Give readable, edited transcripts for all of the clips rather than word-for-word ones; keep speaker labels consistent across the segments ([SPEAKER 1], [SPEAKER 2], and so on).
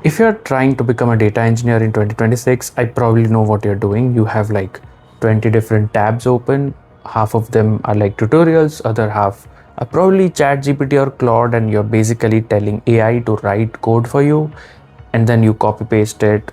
[SPEAKER 1] If you're trying to become a data engineer in 2026, I probably know what you're doing. You have like 20 different tabs open. Half of them are like tutorials, other half are probably ChatGPT or Claude, and you're basically telling AI to write code for you, and then you copy paste it.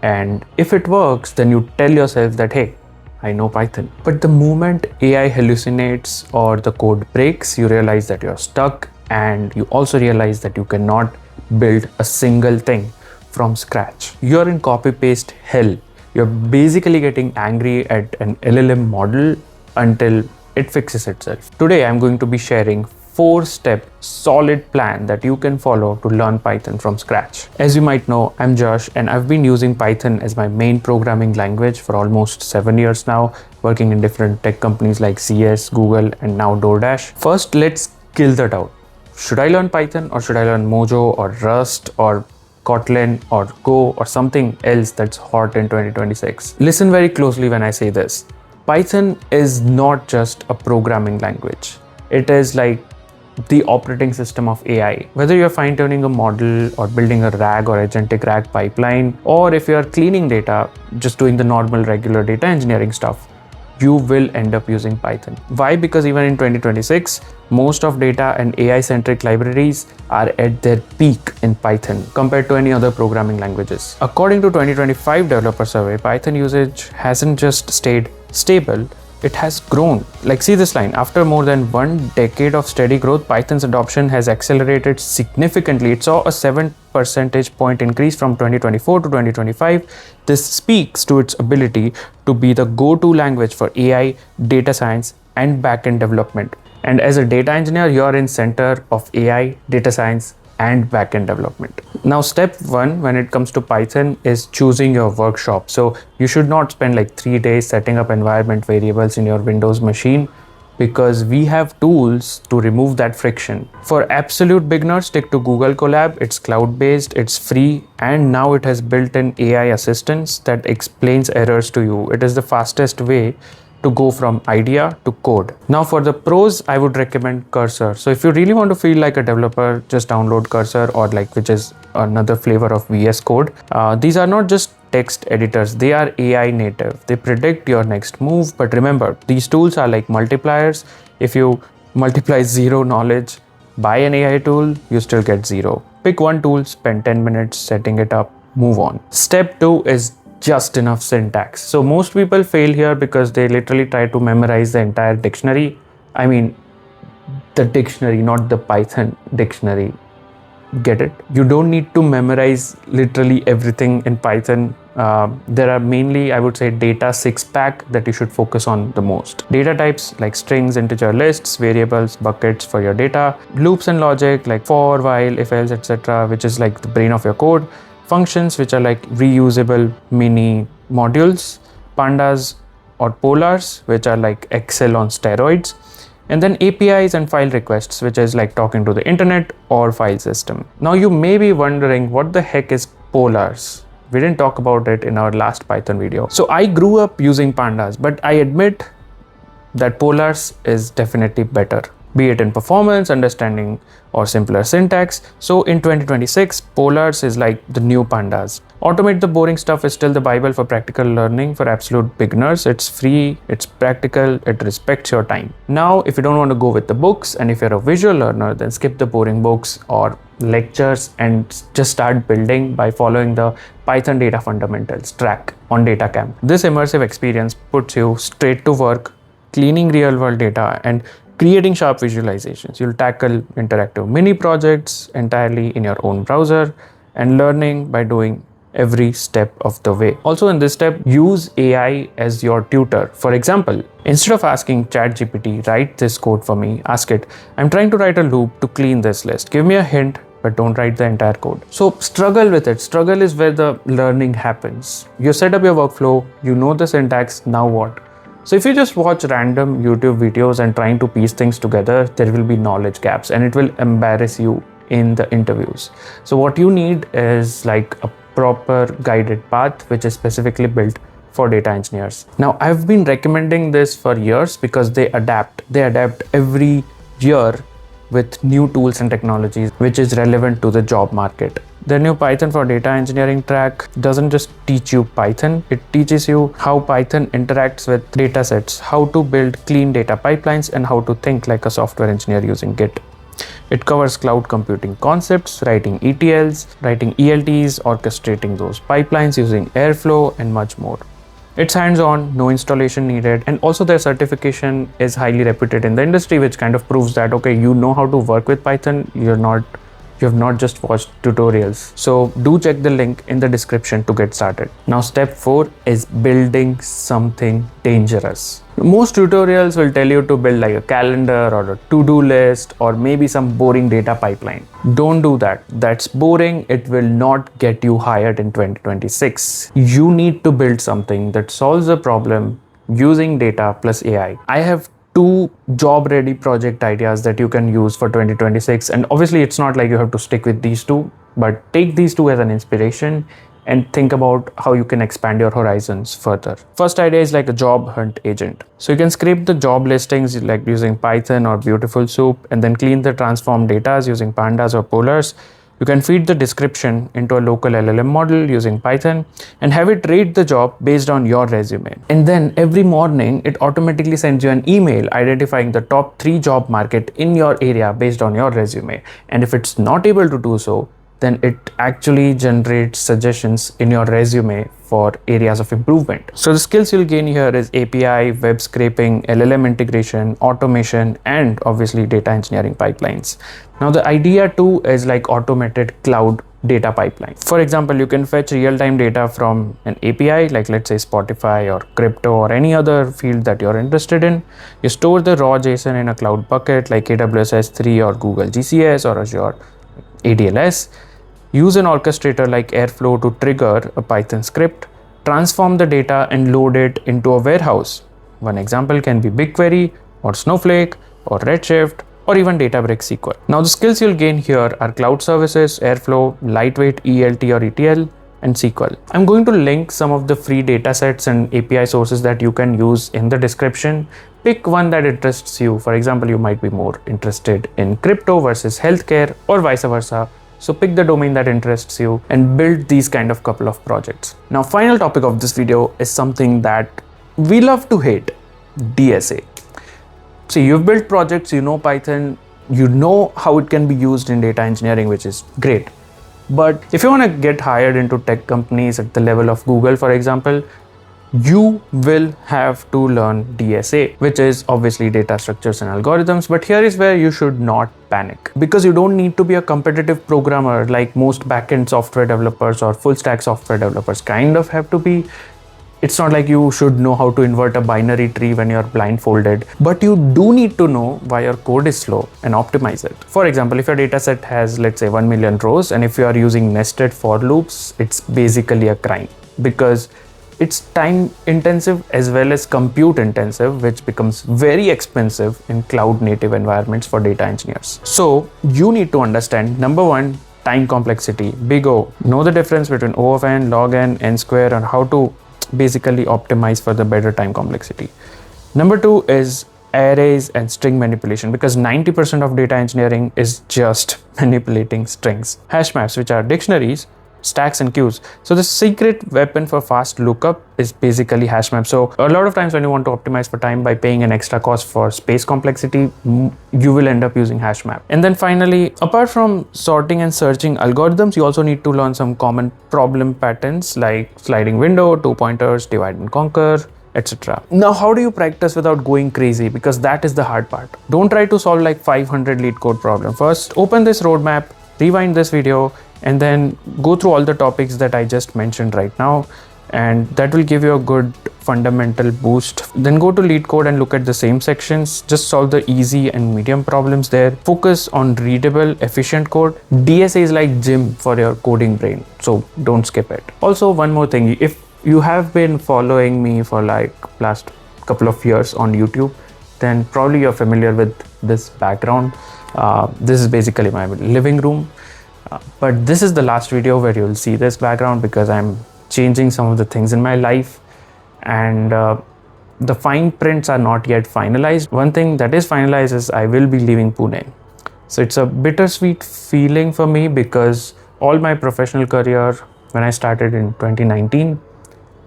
[SPEAKER 1] And if it works, then you tell yourself that, hey, I know Python. But the moment AI hallucinates or the code breaks, you realize that you're stuck, and you also realize that you cannot build a single thing from scratch. You're in copy paste hell. You're basically getting angry at an LLM model until it fixes itself. Today, I'm going to be sharing 4-step solid plan that you can follow to learn Python from scratch. As you might know, I'm Josh, and I've been using Python as my main programming language for almost 7 years now, working in different tech companies like CS, Google, and now DoorDash. First, let's kill the doubt. Should I learn Python, or should I learn Mojo or Rust or Kotlin or Go or something else that's hot in 2026? Listen very closely when I say this. Python is not just a programming language. It is like the operating system of AI. Whether you're fine-tuning a model or building a RAG or agentic RAG pipeline, or if you're cleaning data, just doing the normal regular data engineering stuff, you will end up using Python. Why? Because even in 2026, most of data and AI-centric libraries are at their peak in Python compared to any other programming languages. According to 2025 developer survey, Python usage hasn't just stayed stable, it has grown. Like, see this line, after more than 1 decade of steady growth, Python's adoption has accelerated significantly. It saw a 7 percentage point increase from 2024 to 2025. This speaks to its ability to be the go-to language for AI, data science, and backend development. And as a data engineer, you're in center of AI, data science, and backend development. Now, step 1 when it comes to Python is choosing your workshop. So you should not spend like 3 days setting up environment variables in your Windows machine, because we have tools to remove that friction. For absolute beginners, stick to Google Colab. It's cloud-based, it's free, and now it has built-in AI assistance that explains errors to you. It is the fastest way to go from idea to code. Now for the pros, I would recommend Cursor. So if you really want to feel like a developer, just download Cursor, or like, which is another flavor of VS Code. These are not just text editors, they are AI native. They predict your next move. But remember, these tools are like multipliers. If you multiply 0 knowledge by an AI tool, you still get 0. Pick one tool, spend 10 minutes setting it up, move on. Step 2 is just enough syntax. So most people fail here because they literally try to memorize the entire dictionary. I mean, the dictionary, not the Python dictionary. Get it? You don't need to memorize literally everything in Python. There are mainly, I would say, data 6-pack that you should focus on the most. Data types like strings, integer lists, variables, buckets for your data, loops and logic like for, while, if, else, etc., which is like the brain of your code. Functions, which are like reusable mini modules, pandas or polars, which are like Excel on steroids, and then APIs and file requests, which is like talking to the internet or file system. Now you may be wondering, what the heck is polars? We didn't talk about it in our last Python video. So I grew up using pandas, but I admit that polars is definitely better, be it in performance, understanding, or simpler syntax. So in 2026, polars is like the new pandas. Automate the boring stuff is still the Bible for practical learning for absolute beginners. It's free, it's practical, it respects your time. Now, if you don't want to go with the books, and if you're a visual learner, then skip the boring books or lectures and just start building by following the Python Data Fundamentals track on DataCamp. This immersive experience puts you straight to work, cleaning real-world data and creating sharp visualizations. You'll tackle interactive mini projects entirely in your own browser and learning by doing every step of the way. Also in this step, use AI as your tutor. For example, instead of asking ChatGPT, write this code for me, ask it, I'm trying to write a loop to clean this list. Give me a hint, but don't write the entire code. So struggle with it. Struggle is where the learning happens. You set up your workflow, you know the syntax, now what? So if you just watch random YouTube videos and trying to piece things together, there will be knowledge gaps and it will embarrass you in the interviews. So what you need is like a proper guided path, which is specifically built for data engineers. Now, I've been recommending this for years because they adapt every year with new tools and technologies which is relevant to the job market. The new Python for data engineering track doesn't just teach you Python, it teaches you how Python interacts with datasets, how to build clean data pipelines, and how to think like a software engineer using Git. It covers cloud computing concepts, writing ETLs, writing ELTs, orchestrating those pipelines using Airflow, and much more. It's hands-on, no installation needed, and also their certification is highly reputed in the industry, which kind of proves that, okay, you know how to work with Python, you have not just watched tutorials. So do check the link in the description to get started. Now step 4 is building something dangerous. Most tutorials will tell you to build like a calendar or a to-do list or maybe some boring data pipeline. Don't do that. That's boring. It will not get you hired in 2026. You need to build something that solves a problem using data plus AI. I have 2 job ready project ideas that you can use for 2026, and obviously it's not like you have to stick with these 2, but take these 2 as an inspiration and think about how you can expand your horizons further. First idea is like a job hunt agent. So you can scrape the job listings like using Python or Beautiful Soup, and then clean the transform data using Pandas or Polars. You can feed the description into a local LLM model using Python and have it rate the job based on your resume. And then every morning, it automatically sends you an email identifying the top 3 job market in your area based on your resume. And if it's not able to do so, then it actually generates suggestions in your resume for areas of improvement. So the skills you'll gain here is API, web scraping, LLM integration, automation, and obviously data engineering pipelines. Now the idea too is like automated cloud data pipeline. For example, you can fetch real-time data from an API, like let's say Spotify or crypto or any other field that you're interested in. You store the raw JSON in a cloud bucket like AWS S3 or Google GCS or Azure ADLS. Use an orchestrator like Airflow to trigger a Python script, transform the data and load it into a warehouse. One example can be BigQuery or Snowflake or Redshift or even Databricks SQL. Now the skills you'll gain here are cloud services, Airflow, lightweight ELT or ETL, and SQL. I'm going to link some of the free datasets and API sources that you can use in the description. Pick one that interests you. For example, you might be more interested in crypto versus healthcare or vice versa. So pick the domain that interests you and build these kind of couple of projects. Now, final topic of this video is something that we love to hate, DSA. See, you've built projects, you know Python, you know how it can be used in data engineering, which is great. But if you want to get hired into tech companies at the level of Google, for example, you will have to learn DSA, which is obviously data structures and algorithms. But here is where you should not panic, because you don't need to be a competitive programmer like most backend software developers or full stack software developers kind of have to be. It's not like you should know how to invert a binary tree when you're blindfolded, but you do need to know why your code is slow and optimize it. For example, if your dataset has, let's say, 1 million rows, and if you are using nested for loops, it's basically a crime, because it's time intensive as well as compute intensive, which becomes very expensive in cloud native environments for data engineers. So you need to understand, number 1, time complexity, big O. Know the difference between O of n, log n, n square, and how to basically optimize for the better time complexity. Number 2 is arrays and string manipulation, because 90% of data engineering is just manipulating strings. Hash maps, which are dictionaries, stacks and queues. So the secret weapon for fast lookup is basically hash map. So a lot of times when you want to optimize for time by paying an extra cost for space complexity, you will end up using hash map. And then finally, apart from sorting and searching algorithms, you also need to learn some common problem patterns like sliding window, 2 pointers, divide and conquer, etc. Now, how do you practice without going crazy? Because that is the hard part. Don't try to solve like 500 Leetcode problem. First, open this roadmap, rewind this video, and then go through all the topics that I just mentioned right now, and that will give you a good fundamental boost. Then go to Leetcode and look at the same sections. Just solve the easy and medium problems there. Focus on readable, efficient code. DSA is like gym for your coding brain, so don't skip it. Also, one more thing, if you have been following me for like last couple of years on YouTube, then probably you're familiar with this background. This is basically my living room. But this is the last video where you'll see this background, because I'm changing some of the things in my life, and the fine prints are not yet finalized. One thing that is finalized is I will be leaving Pune. So it's a bittersweet feeling for me, because all my professional career, when I started in 2019,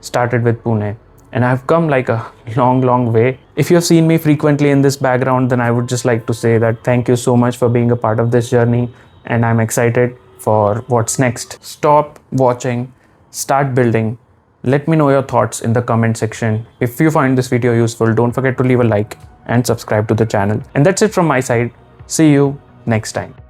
[SPEAKER 1] started with Pune. And I've come like a long way. If you've seen me frequently in this background, then I would just like to say that thank you so much for being a part of this journey. And I'm excited for what's next. Stop watching, start building. Let me know your thoughts in the comment section. If you find this video useful, don't forget to leave a like and subscribe to the channel. And that's it from my side. See you next time.